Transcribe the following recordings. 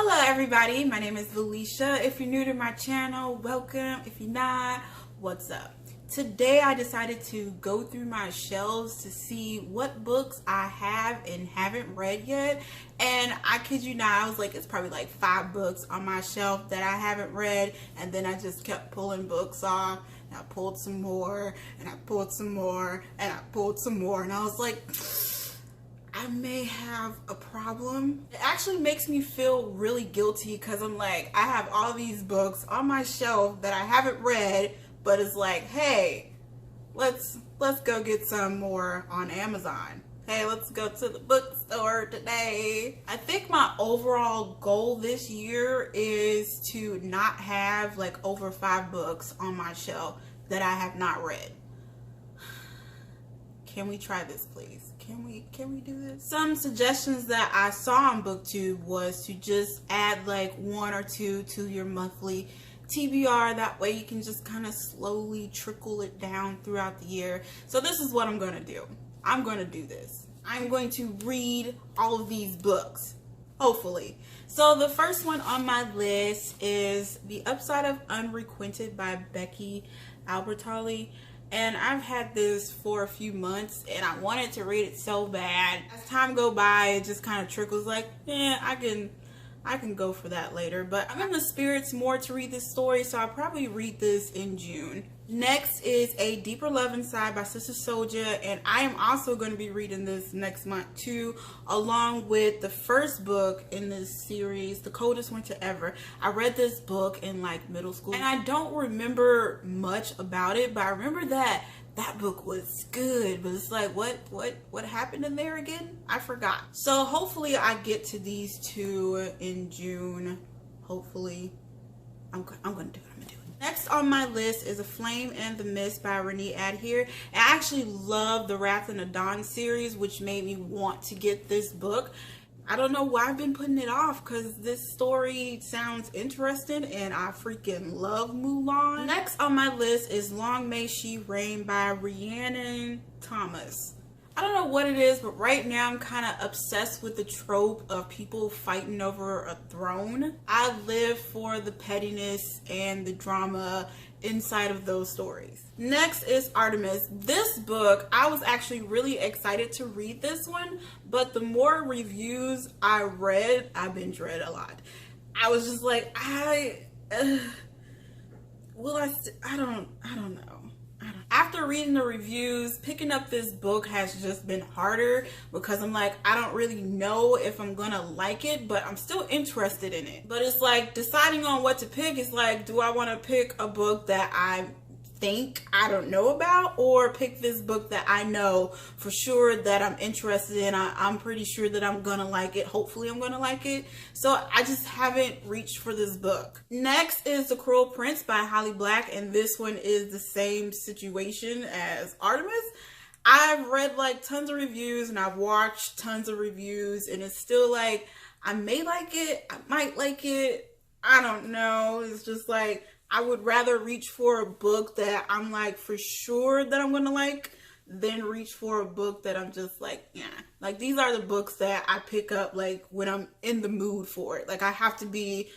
Hello everybody, my name is Felicia. If you're new to my channel, welcome. If you're not, what's up? Today I decided to go through my shelves to see what books I have and haven't read yet. And I kid you not, I was like, it's probably like 5 books on my shelf that I haven't read. And then I just kept pulling books off. And I pulled some more, and I pulled some more, and I pulled some more. And I was like, I may have a problem. It actually makes me feel really guilty because I'm like, I have all these books on my shelf that I haven't read, but it's like, hey, let's go get some more on Amazon. Hey, let's go to the bookstore today. I think my overall goal this year is to not have like over 5 books on my shelf that I have not read. Can we try this, please? Can we do this? Some suggestions that I saw on BookTube was to just add like 1 or 2 to your monthly TBR. That way you can just kind of slowly trickle it down throughout the year. So this is what I'm going to do. I'm going to do this. I'm going to read all of these books, hopefully. So the first one on my list is The Upside of Unrequited by Becky Albertalli. And I've had this for a few months and I wanted to read it so bad. As time go by, it just kind of trickles like, yeah, I can go for that later. But I'm in the spirits more to read this story, so I'll probably read this in June. Next is A Deeper Love Inside by Sister Souljah, and I am also going to be reading this next month too, along with the first book in this series, The Coldest Winter Ever. I read this book in like middle school, and I don't remember much about it, but I remember that book was good, but it's like, what happened in there again? I forgot. So hopefully I get to these 2 in June. Hopefully. I'm gonna do what I'm gonna do. Next on my list is A Flame and the Mist by Renee Adhere. I actually love the Wrath and the Dawn series, which made me want to get this book. I don't know why I've been putting it off because this story sounds interesting and I freaking love Mulan. Next on my list is Long May She Reign by Rhiannon Thomas. I don't know what it is, but right now I'm kind of obsessed with the trope of people fighting over a throne. I live for the pettiness and the drama inside of those stories. Next is Artemis. This book, I was actually really excited to read this one, but the more reviews I read, I binge read a lot. I was just like, I don't know. After reading the reviews, picking up this book has just been harder because I'm like, I don't really know if I'm gonna like it, but I'm still interested in it. But it's like deciding on what to pick is like, do I want to pick a book that I think I don't know about, or pick this book that I know for sure that I'm interested in? I'm pretty sure that I'm gonna like it. Hopefully I'm gonna like it. So I just haven't reached for this book. Next is The Cruel Prince by Holly Black, and this one is the same situation as Artemis. I've read like tons of reviews and I've watched tons of reviews, and it's still like, I may like it, I might like it, I don't know. It's just like, I would rather reach for a book that I'm like for sure that I'm gonna like than reach for a book that I'm just like, yeah. Like these are the books that I pick up like when I'm in the mood for it. Like I have to be,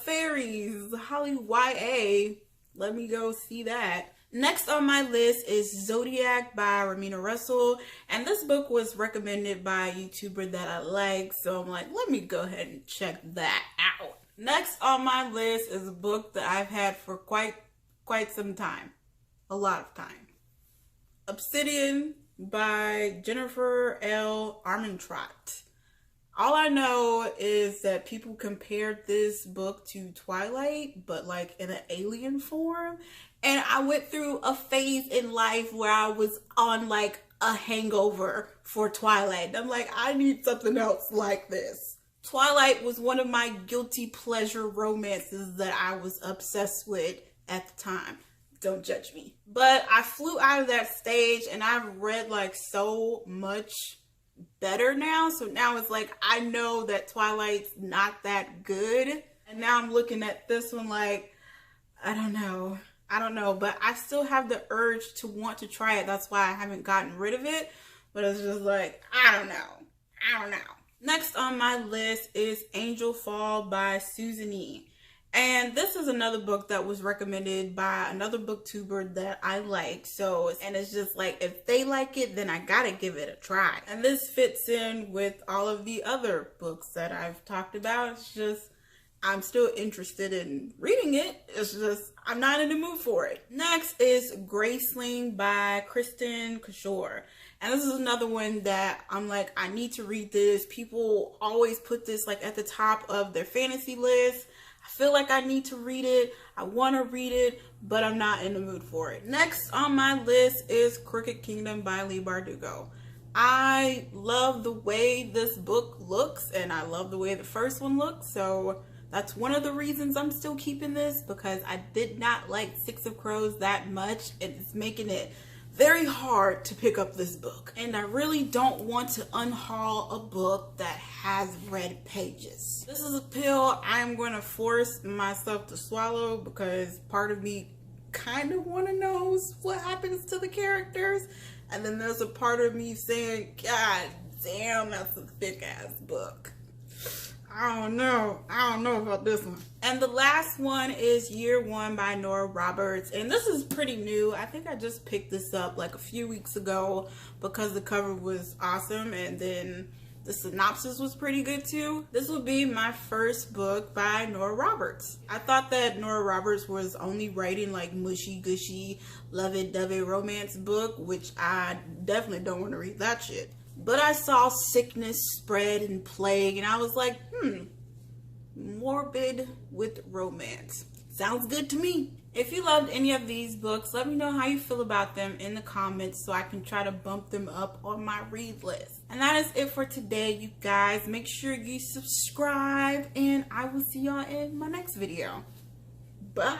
fairies, Holly YA, let me go see that. Next on my list is Zodiac by Ramina Russell, and this book was recommended by a YouTuber that I like, so I'm like, let me go ahead and check that out. Next on my list is a book that I've had for quite some time. A lot of time. Obsidian by Jennifer L. Armentrout. All I know is that people compared this book to Twilight, but like in an alien form. And I went through a phase in life where I was on like a hangover for Twilight. I'm like, I need something else like this. Twilight was one of my guilty pleasure romances that I was obsessed with at the time. Don't judge me. But I flew out of that stage and I've read like so much better now. So now it's like, I know that Twilight's not that good. And now I'm looking at this one like, I don't know, but I still have the urge to want to try it. That's why I haven't gotten rid of it. But it's just like, I don't know. Next on my list is Angel Fall by Susan E. And this is another book that was recommended by another booktuber that I like. And it's just like, if they like it, then I gotta give it a try. And this fits in with all of the other books that I've talked about. It's just, I'm still interested in reading it. It's just, I'm not in the mood for it. Next is Graceling by Kristen Kishore. And this is another one that I'm like, I need to read this. People always put this like at the top of their fantasy list. I feel like I need to read it. I want to read it, but I'm not in the mood for it. Next on my list is Crooked Kingdom by Leigh Bardugo. I love the way this book looks, and I love the way the first one looks, so that's one of the reasons I'm still keeping this, because I did not like Six of Crows that much, and it's making it very hard to pick up this book. And I really don't want to unhaul a book that has red pages. This is a pill I'm going to force myself to swallow, because part of me kind of want to know what happens to the characters. And then there's a part of me saying, God damn, that's a thick ass book. I don't know about this one. And the last one is Year One by Nora Roberts. And this is pretty new. I think I just picked this up like a few weeks ago because the cover was awesome. And then the synopsis was pretty good too. This will be my first book by Nora Roberts. I thought that Nora Roberts was only writing like mushy gushy, lovey-dovey romance book, which I definitely don't want to read that shit. But I saw sickness spread and plague, and I was like, morbid with romance. Sounds good to me. If you loved any of these books, let me know how you feel about them in the comments so I can try to bump them up on my read list. And that is it for today, you guys. Make sure you subscribe, and I will see y'all in my next video. Bye.